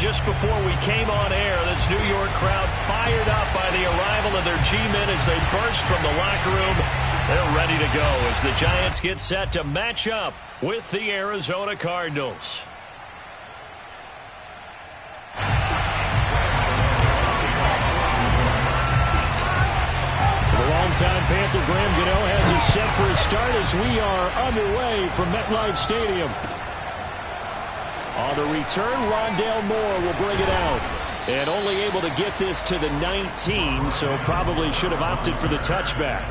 just before we came on air, this New York crowd fired up by the arrival of their G-men as they burst from the locker room. They're ready to go as the Giants get set to match up with the Arizona Cardinals. The longtime Panther Graham Gano has us set for a start as we are underway from MetLife Stadium. On the return, Rondale Moore will bring it out. And only able to get this to the 19, so probably should have opted for the touchback.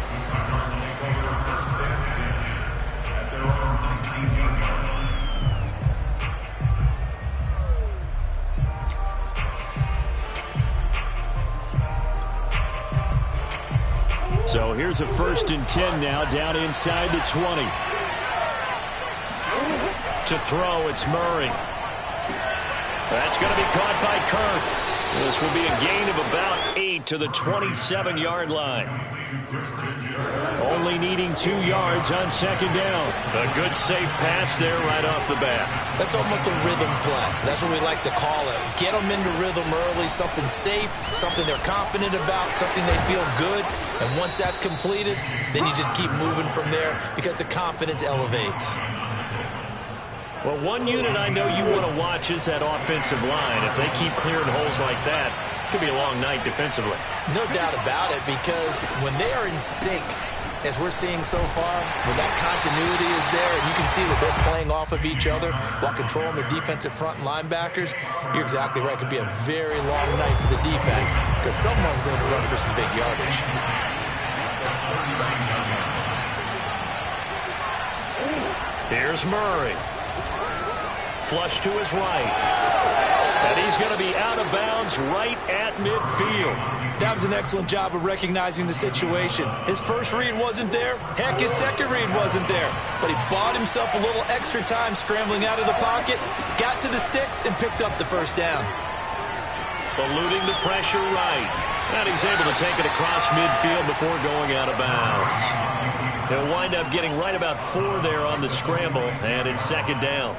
So here's a 1st and 10 now, down inside the 20. To throw, it's Murray. That's going to be caught by Kirk. This will be a gain of about 8 to the 27-yard line. Only needing 2 yards on 2nd down. A good safe pass there right off the bat. That's almost a rhythm play. That's what we like to call it. Get them into rhythm early, something safe, something they're confident about, something they feel good. And once that's completed, then you just keep moving from there because the confidence elevates. Well, one unit I know you want to watch is that offensive line. If they keep clearing holes like that, it could be a long night defensively. No doubt about it, because when they are in sync, as we're seeing so far, when that continuity is there and you can see that they're playing off of each other while controlling the defensive front linebackers, you're exactly right. It could be a very long night for the defense because someone's going to run for some big yardage. Here's Murray. Flush to his right. And he's going to be out of bounds right at midfield. That was an excellent job of recognizing the situation. His first read wasn't there. Heck, his second read wasn't there. But he bought himself a little extra time scrambling out of the pocket, got to the sticks, and picked up the 1st down. Eluding the pressure right. And he's able to take it across midfield before going out of bounds. He'll wind up getting right about 4 there on the scramble, and it's 2nd down.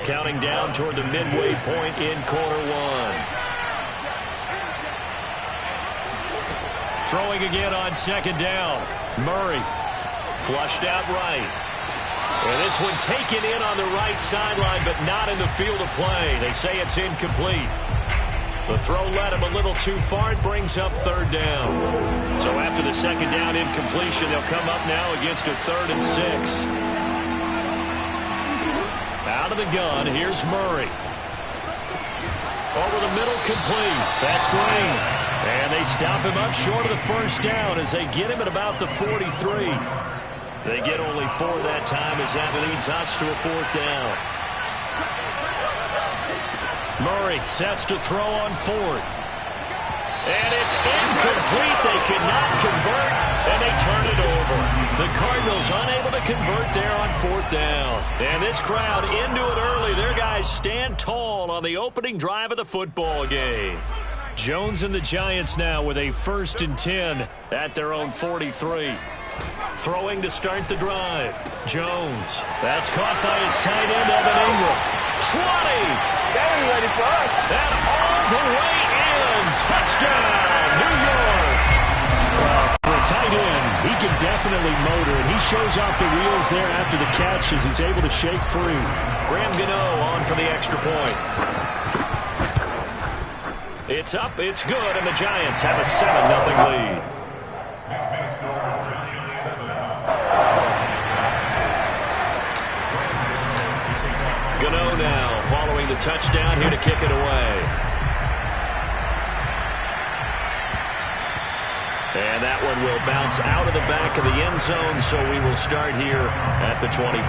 Counting down toward the midway point in quarter 1. Throwing again on 2nd down. Murray flushed out right. And this one taken in on the right sideline, but not in the field of play. They say it's incomplete. The throw led him a little too far. It brings up 3rd down. So after the 2nd down incompletion, they'll come up now against a 3rd and 6. Out of the gun, here's Murray. Over the middle, complete. That's Green. And they stop him up short of the 1st down as they get him at about the 43. They get only 4 that time as that leads us to a 4th down. Murray sets to throw on 4th. And it's incomplete. They cannot convert, and they turn it over. The Cardinals unable to convert there on 4th down. And this crowd into it early. Their guys stand tall on the opening drive of the football game. Jones and the Giants now with a 1st and 10 at their own 43. Throwing to start the drive. Jones. That's caught by his tight end, Evan Ingram. 20. Ready for us. And all the way in. Touchdown, New York. For a tight end, he can definitely motor, and he shows off the wheels there after the catch as he's able to shake free. Graham Gano on for the extra point. It's up, it's good, and the Giants have a 7-0 lead. Gano now following the touchdown here to kick it away. And that one will bounce out of the back of the end zone, so we will start here at the 25.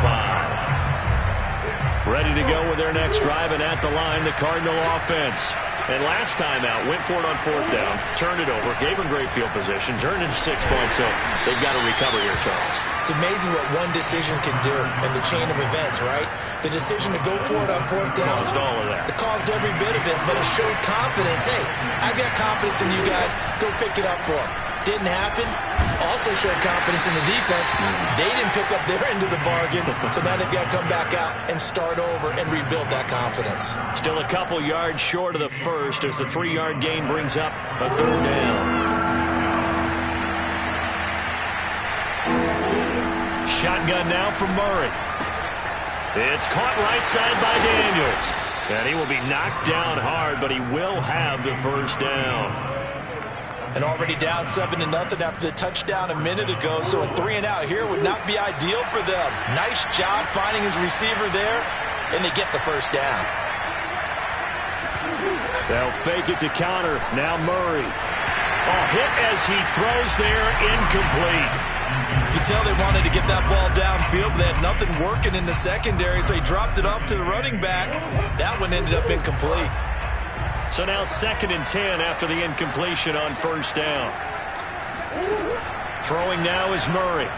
Ready to go with their next drive, and at the line, the Cardinal offense. And last time out, went for it on 4th down, turned it over, gave them great field position, turned into 6 points, so they've got to recover here, Charles. It's amazing what one decision can do in the chain of events, right? The decision to go for it on 4th down. Caused all of that. It caused every bit of it, but it showed confidence. Hey, I've got confidence in you guys. Go pick it up for them. didn't happen also showed confidence in the defense. They didn't pick up their end of the bargain, so now they've got to come back out and start over and rebuild that confidence. Still a couple yards short of the first as the 3-yard gain brings up a 3rd down. Shotgun now for Murray. It's caught right side by Daniels. And he will be knocked down hard, but he will have the 1st down. And already down 7-0 after the touchdown a minute ago, so a 3-and-out here would not be ideal for them. Nice job finding his receiver there, and they get the 1st down. They'll fake it to counter. Now Murray. Hit as he throws there, incomplete. You can tell they wanted to get that ball downfield, but they had nothing working in the secondary, so he dropped it off to the running back. That one ended up incomplete. So now 2nd and 10 after the incompletion on 1st down. Throwing now is Murray.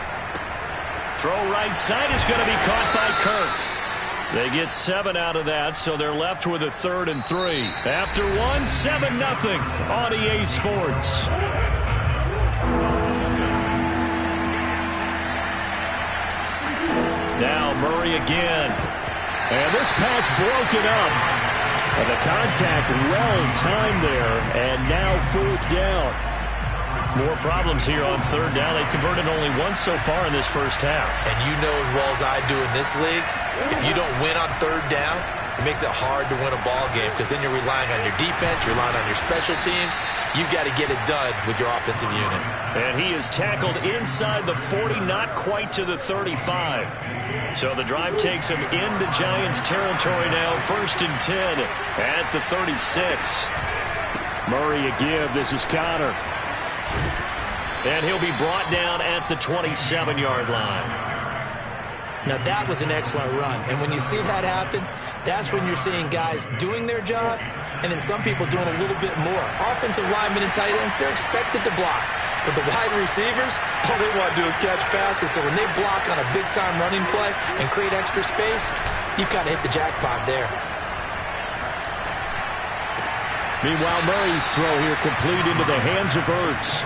Throw right side is going to be caught by Kirk. They get 7 out of that, so they're left with a 3rd and 3. After 1, 7-0 on EA Sports. Now Murray again. And this pass broken up. And the contact well-timed there, and now 4th down. More problems here on 3rd down. They've converted only once so far in this first half. And you know as well as I do in this league, if you don't win on 3rd down, it makes it hard to win a ball game because then you're relying on your defense, you're relying on your special teams. You've got to get it done with your offensive unit. And he is tackled inside the 40, not quite to the 35. So the drive takes him into Giants territory now, 1st and 10 at the 36. Murray a give. This is Connor. And he'll be brought down at the 27-yard line. Now that was an excellent run, and when you see that happen, that's when you're seeing guys doing their job and then some people doing a little bit more. Offensive linemen and tight ends, they're expected to block. But the wide receivers, all they want to do is catch passes. So when they block on a big-time running play and create extra space, you've kind of hit the jackpot there. Meanwhile, Murray's throw here complete into the hands of Ertz.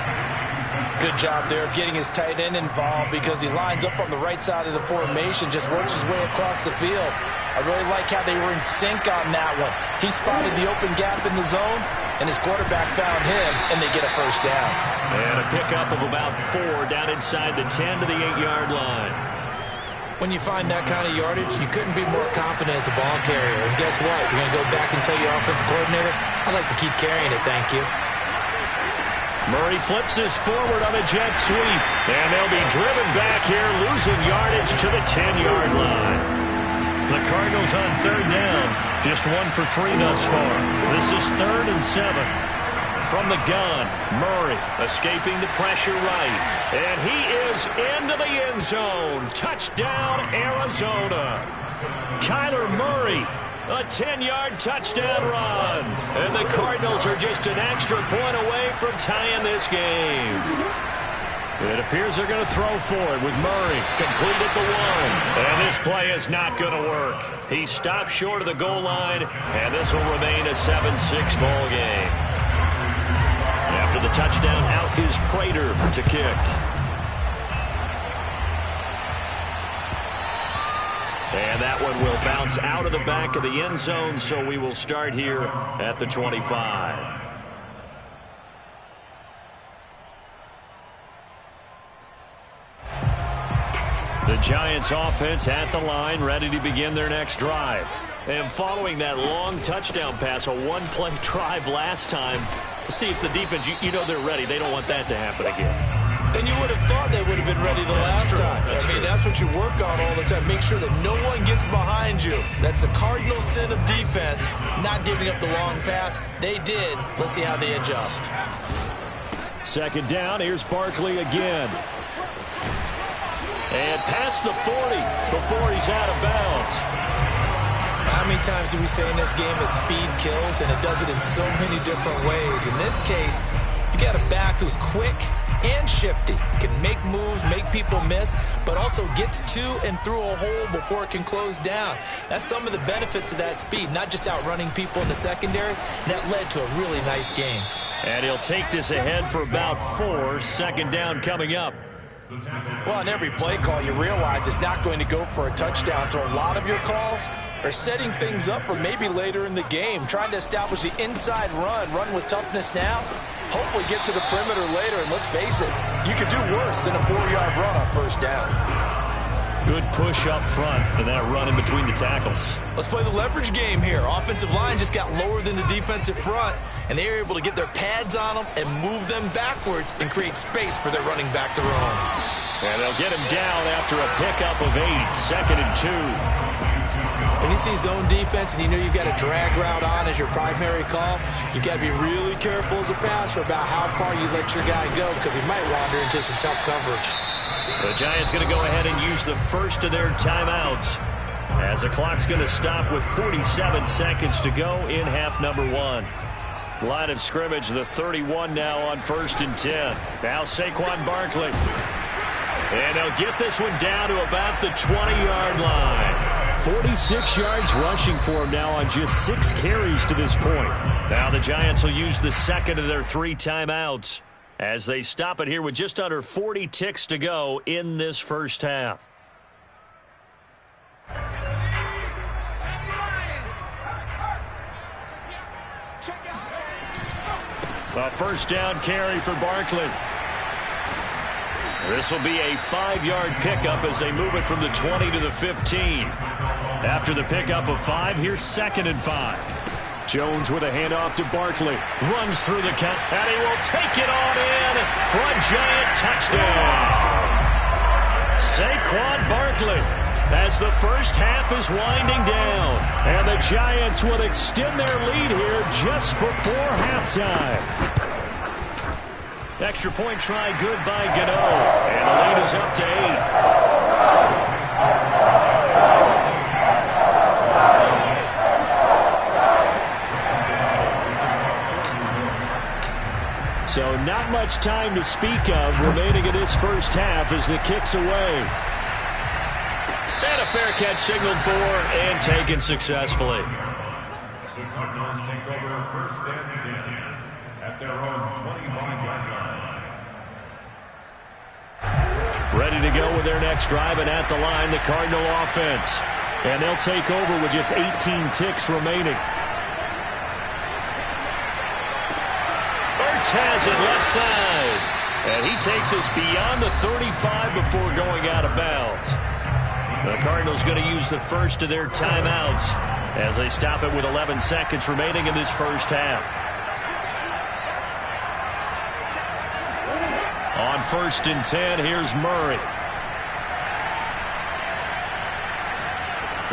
Good job there of getting his tight end involved because he lines up on the right side of the formation, just works his way across the field. I really like how they were in sync on that one. He spotted the open gap in the zone, and his quarterback found him, and they get a 1st down. And a pickup of about 4 down inside the 10 to the 8-yard line. When you find that kind of yardage, you couldn't be more confident as a ball carrier. And guess what? You're going to go back and tell your offensive coordinator, I'd like to keep carrying it, thank you. Murray flips this forward on a jet sweep. And they'll be driven back here, losing yardage to the 10-yard line. The Cardinals on 3rd down. Just 1 for 3 thus far. This is 3rd and 7. From the gun, Murray escaping the pressure right. And he is into the end zone. Touchdown, Arizona. Kyler Murray. A 10-yard touchdown run. And the Cardinals are just an extra point away from tying this game. It appears they're going to throw for it with Murray. Complete at the 1. And this play is not going to work. He stopped short of the goal line, and this will remain a 7-6 ball game. After the touchdown, out is Prater to kick. And that one will bounce out of the back of the end zone, so we will start here at the 25. The Giants offense at the line, ready to begin their next drive. And following that long touchdown pass, a one-play drive last time, let's see if the defense, you know they're ready. They don't want that to happen again. And you would have thought they would have been ready the last time. That's what you work on all the time. Make sure that no one gets behind you. That's the cardinal sin of defense, not giving up the long pass. They did. Let's see how they adjust. 2nd down. Here's Barkley again. And past the 40 before he's out of bounds. How many times do we say in this game that speed kills, and it does it in so many different ways? In this case, you got a back who's quick and shifty, can make moves, make people miss, but also gets to and through a hole before it can close down. That's some of the benefits of that speed, not just outrunning people in the secondary. That led to a really nice game. And he'll take this ahead for about 4. Second down coming up. Well, on every play call, you realize it's not going to go for a touchdown. So a lot of your calls are setting things up for maybe later in the game, trying to establish the inside run with toughness now, hopefully get to the perimeter later. And let's face it, you could do worse than a 4-yard run on first down. Good push up front and that run in between the tackles. Let's play the leverage game here. Offensive line just got lower than the defensive front, and they were able to get their pads on them and move them backwards and create space for their running back to roam. And they'll get him down after a pickup of 8. Second and 2. When you see zone defense and you know you've got a drag route on as your primary call, you've got to be really careful as a passer about how far you let your guy go because he might wander into some tough coverage. The Giants going to go ahead and use the first of their timeouts as the clock's going to stop with 47 seconds to go in half number 1. Line of scrimmage, the 31 now on 1st and 10. Now Saquon Barkley. And they'll get this one down to about the 20-yard line. 46 yards rushing for him now on just 6 carries to this point. Now the Giants will use the second of their 3 timeouts as they stop it here with just under 40 ticks to go in this first half. A first down carry for Barkley. This will be a 5-yard pickup as they move it from the 20 to the 15. After the pickup of 5, here's 2nd and 5. Jones with a handoff to Barkley. Runs through the count, and he will take it on in for a Giant touchdown. Saquon Barkley as the first half is winding down. And the Giants will extend their lead here just before halftime. Extra point try good by Gano. And the lead is up to 8. So not much time to speak of remaining in this first half as the kick's away. And a fair catch signaled for and taken successfully. The Cardinals take over 1st and 10 at their own 25-yard line. Ready to go with their next drive, and at the line, the Cardinal offense. And they'll take over with just 18 ticks remaining. Ertz has it left side. And he takes us beyond the 35 before going out of bounds. The Cardinals going to use the first of their timeouts as they stop it with 11 seconds remaining in this first half. On 1st and 10, here's Murray.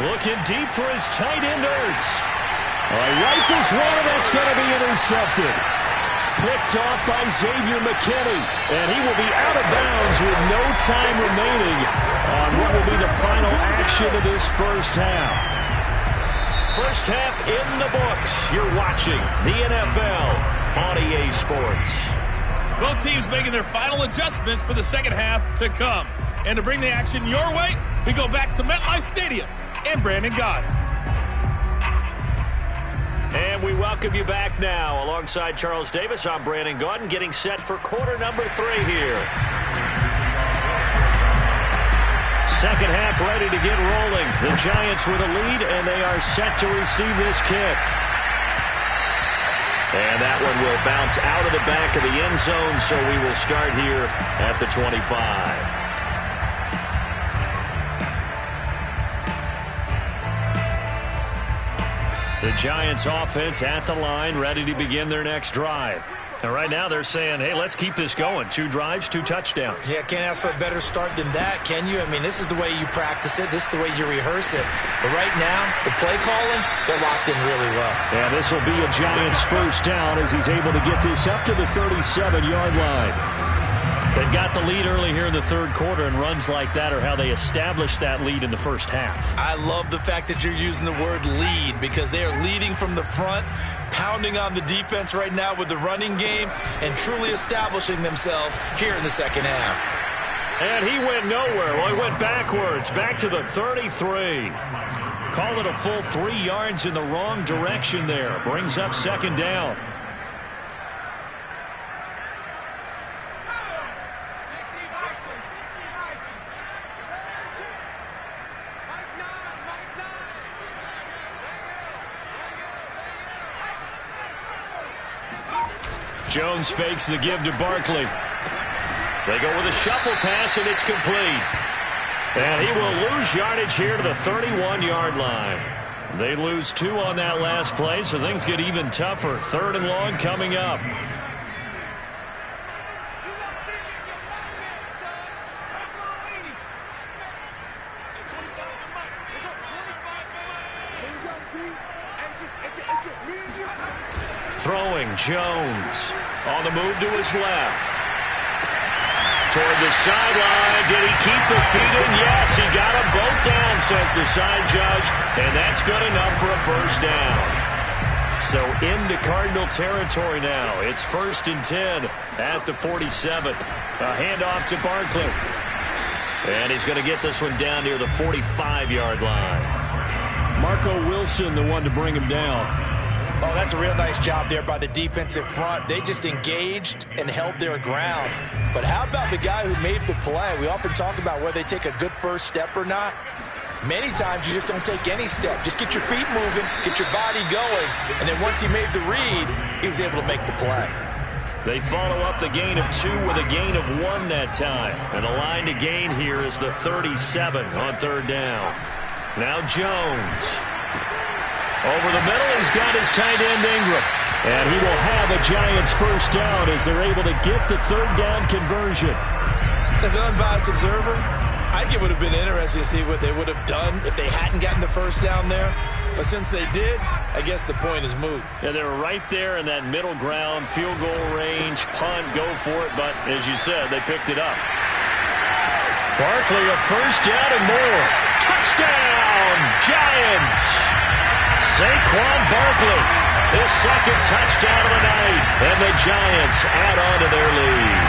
Looking deep for his tight end, Ertz. Rifles one, that's going to be intercepted. Picked off by Xavier McKinney. And he will be out of bounds with no time remaining on what will be the final action of this first half. First half in the books. You're watching the NFL on EA Sports. Both teams making their final adjustments for the second half to come. And to bring the action your way, we go back to MetLife Stadium and Brandon Gaudin. And we welcome you back now. Alongside Charles Davis, I'm Brandon Gaudin, getting set for quarter number 3 here. Second half ready to get rolling. The Giants with a lead, and they are set to receive this kick. And that one will bounce out of the back of the end zone, so we will start here at the 25. The Giants offense at the line, ready to begin their next drive. And right now they're saying, hey, let's keep this going. 2 drives, 2 touchdowns. Yeah, can't ask for a better start than that, can you? I mean, this is the way you practice it. This is the way you rehearse it. But right now, the play calling, they're locked in really well. And this will be a Giants first down as he's able to get this up to the 37-yard line. They've got the lead early here in the third quarter, and runs like that are how they established that lead in the first half. I love the fact that you're using the word lead because they are leading from the front, pounding on the defense right now with the running game, and truly establishing themselves here in the second half. And he went nowhere. Well, he went backwards, back to the 33. Call it a full 3 yards in the wrong direction there. Brings up second down. Jones fakes the give to Barkley. They go with a shuffle pass, and it's complete. And he will lose yardage here to the 31-yard line. They lose 2 on that last play, so things get even tougher. 3rd and long coming up. Throwing, Jones on the move to his left. Toward the sideline. Did he keep the feet in? Yes, he got them both down, says the side judge, and that's good enough for a first down. So into Cardinal territory now. It's 1st and 10 at the 47. A handoff to Barkley. And he's going to get this one down near the 45-yard line. Marco Wilson, the one to bring him down. Oh, that's a real nice job there by the defensive front. They just engaged and held their ground. But how about the guy who made the play? We often talk about whether they take a good first step or not. Many times you just don't take any step. Just get your feet moving, get your body going, and then once he made the read, he was able to make the play. They follow up the gain of 2 with a gain of 1 that time. And the line to gain here is the 37 on 3rd down. Now Jones. Over the middle, he's got his tight end Ingram. And he will have a Giants first down as they're able to get the 3rd down conversion. As an unbiased observer, I think it would have been interesting to see what they would have done if they hadn't gotten the first down there. But since they did, I guess the point is moot. Yeah, they were right there in that middle ground, field goal range, punt, go for it. But as you said, they picked it up. Barkley, a first down and more. Touchdown, Giants! Saquon Barkley, his 2nd touchdown of the night, and the Giants add on to their lead.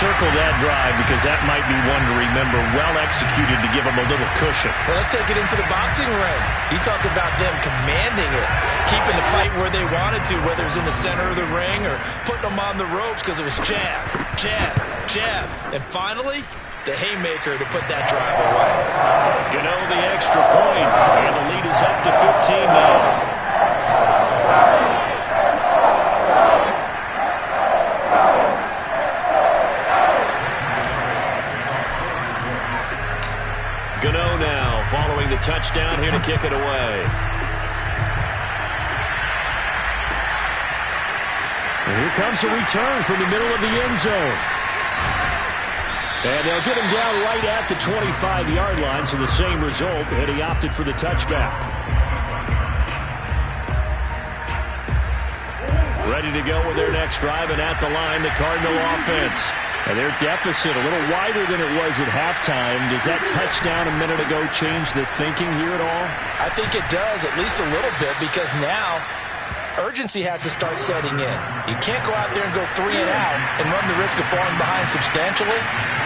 Circle that drive because that might be one to remember. Well executed to give them a little cushion. Well, let's take it into the boxing ring. You talk about them commanding it, keeping the fight where they wanted to, whether it's in the center of the ring or putting them on the ropes because it was jab, jab, jab. And finally, the haymaker to put that drive away. Gano the extra point, and the lead is up to 15 now. Gano now following the touchdown here to kick it away. And here comes a return from the middle of the end zone. And they'll get him down right at the 25-yard line, so the same result, and he opted for the touchback. Ready to go with their next drive, and at the line, the Cardinal offense. And their deficit a little wider than it was at halftime. Does that touchdown a minute ago change the thinking here at all? I think it does, at least a little bit, because now urgency has to start setting in. You can't go out there and go 3 and out and run the risk of falling behind substantially,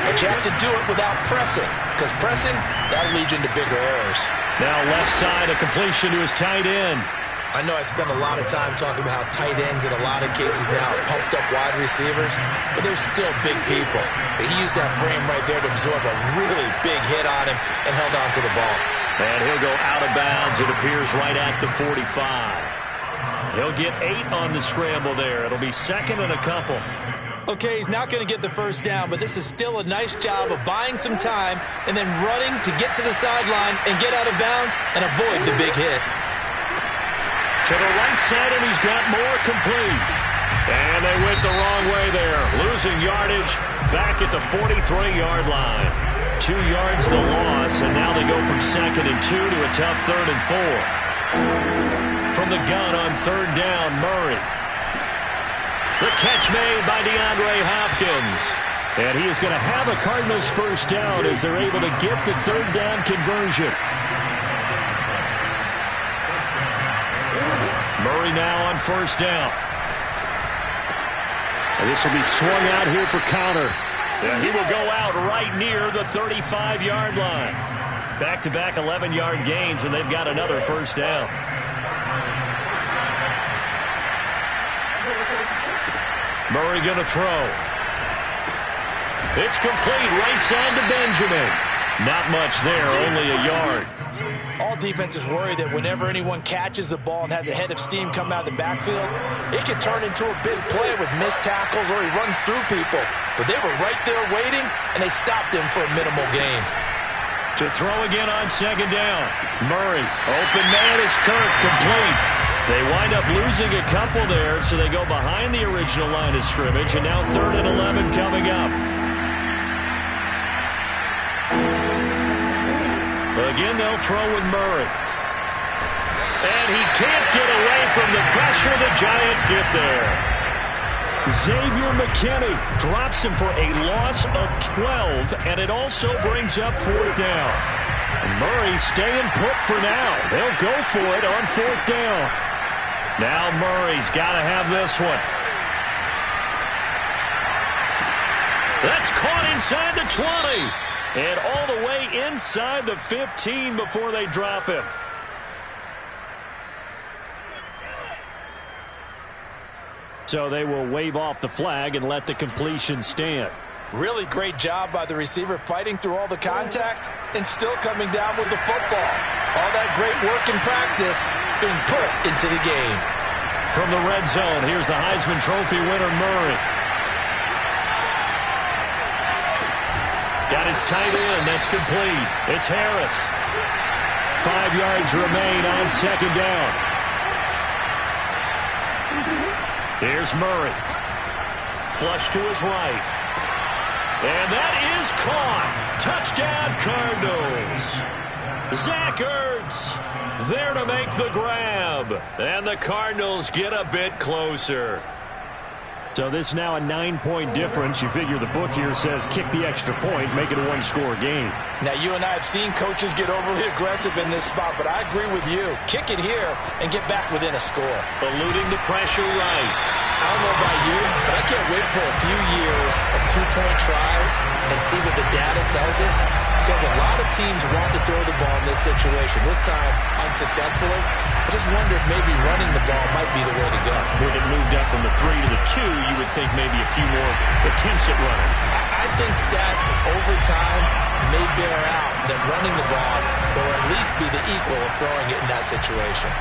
but you have to do it without pressing, because pressing, that'll lead you into bigger errors. Now left side, a completion to his tight end. I know I spend a lot of time talking about how tight ends in a lot of cases now are pumped up wide receivers, but they're still big people. But he used that frame right there to absorb a really big hit on him and held on to the ball. And he'll go out of bounds, it appears, right at the 45. He'll get 8 on the scramble there. It'll be 2nd and a couple. Okay, he's not going to get the first down, but this is still a nice job of buying some time and then running to get to the sideline and get out of bounds and avoid the big hit. To the right side, and he's got more complete. And they went the wrong way there. Losing yardage back at the 43-yard line. 2 yards the loss, and now they go from 2nd and 2 to a tough 3rd and 4. From the gun on 3rd down, Murray. The catch made by DeAndre Hopkins. And he is going to have a Cardinals first down as they're able to get the 3rd down conversion. Murray now on 1st down. And this will be swung out here for counter. And he will go out right near the 35-yard line. Back-to-back 11-yard gains, and they've got another first down. Murray going to throw. It's complete right side to Benjamin. Not much there, only a yard. All defenses worry that whenever anyone catches the ball and has a head of steam come out of the backfield, it can turn into a big play with missed tackles or he runs through people. But they were right there waiting, and they stopped him for a minimal gain. To throw again on second down. Murray, open man is Kirk, complete. They wind up losing a couple there, so they go behind the original line of scrimmage, and now 3rd and 11 coming up. Again, they'll throw with Murray. And he can't get away from the pressure. The Giants get there. Xavier McKinney drops him for a loss of 12, and it also brings up 4th down. And Murray staying put for now. They'll go for it on 4th down. Now Murray's got to have this one. That's caught inside the 20. And all the way inside the 15 before they drop him. So they will wave off the flag and let the completion stand. Really great job by the receiver fighting through all the contact and still coming down with the football. All that great work in practice being put into the game. From the red zone, here's the Heisman Trophy winner, Murray. Got his tight end. That's complete. It's Harris. 5 yards remain on second down. Here's Murray. Flush to his right. And that is caught. Touchdown, Cardinals. Zach Ertz there to make the grab. And the Cardinals get a bit closer. So this now a 9-point difference. You figure the book here says kick the extra point, make it a one-score game. Now, you and I have seen coaches get overly aggressive in this spot, but I agree with you. Kick it here and get back within a score. Eluding the pressure right. I don't know about you, but I can't wait for a few years of 2-point tries and see what the data tells us, because a lot of teams want to throw the ball in this situation. This time, unsuccessfully. I just wonder if maybe running the ball might be the way to go. With it moved up from the 3 to the 2, you would think maybe a few more attempts at running. I think stats over time may bear out that running the ball will at least be the equal of throwing it in that situation.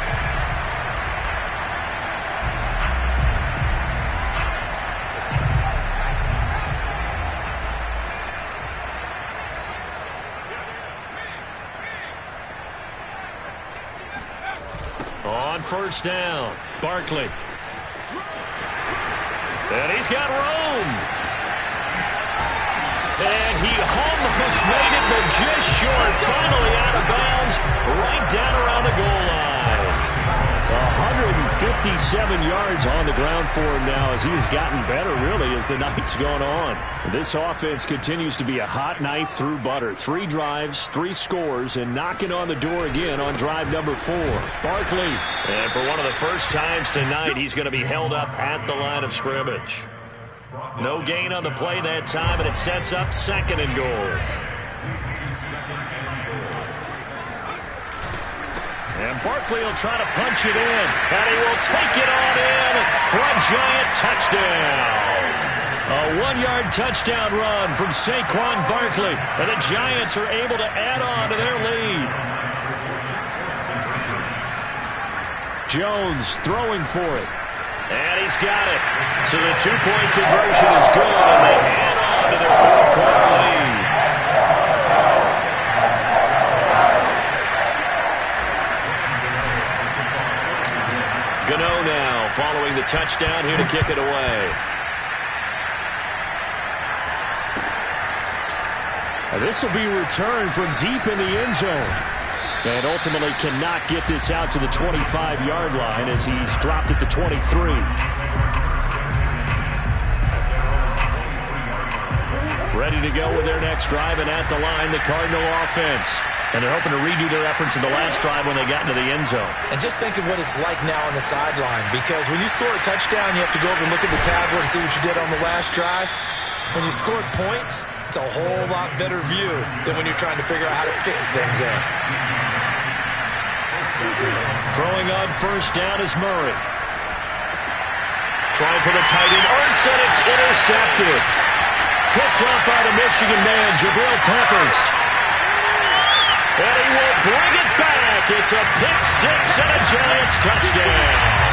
On first down, Barkley. And he's got room. And he almost made it, but just short. Finally out of bounds, right down around the goal line. 157 yards on the ground for him now as he has gotten better, really, as the night's gone on. This offense continues to be a hot knife through butter. 3 drives, 3 scores, and knocking on the door again on drive number 4. Barkley. And for one of the first times tonight, he's going to be held up at the line of scrimmage. No gain on the play that time, and it sets up 2nd and goal. And Barkley will try to punch it in, and he will take it on in for a Giant touchdown. A 1-yard touchdown run from Saquon Barkley, and the Giants are able to add on to their lead. Jones throwing for it, and he's got it. So the 2-point conversion is good, and they add on to their 4th-quarter lead. Gano now following the touchdown here to kick it away. This will be returned from deep in the end zone. And ultimately cannot get this out to the 25-yard line as he's dropped at the 23. Ready to go with their next drive, and at the line, the Cardinal offense. And they're hoping to redo their efforts in the last drive when they got into the end zone. And just think of what it's like now on the sideline, because when you score a touchdown, you have to go over and look at the tablet and see what you did on the last drive. When you scored points, it's a whole lot better view than when you're trying to figure out how to fix things in. Throwing on first down is Murray. Trying for the tight end, Ertz, and it's intercepted. Picked up by the Michigan man, Jabril Peppers. bring it back. It's a pick six and a Giants touchdown.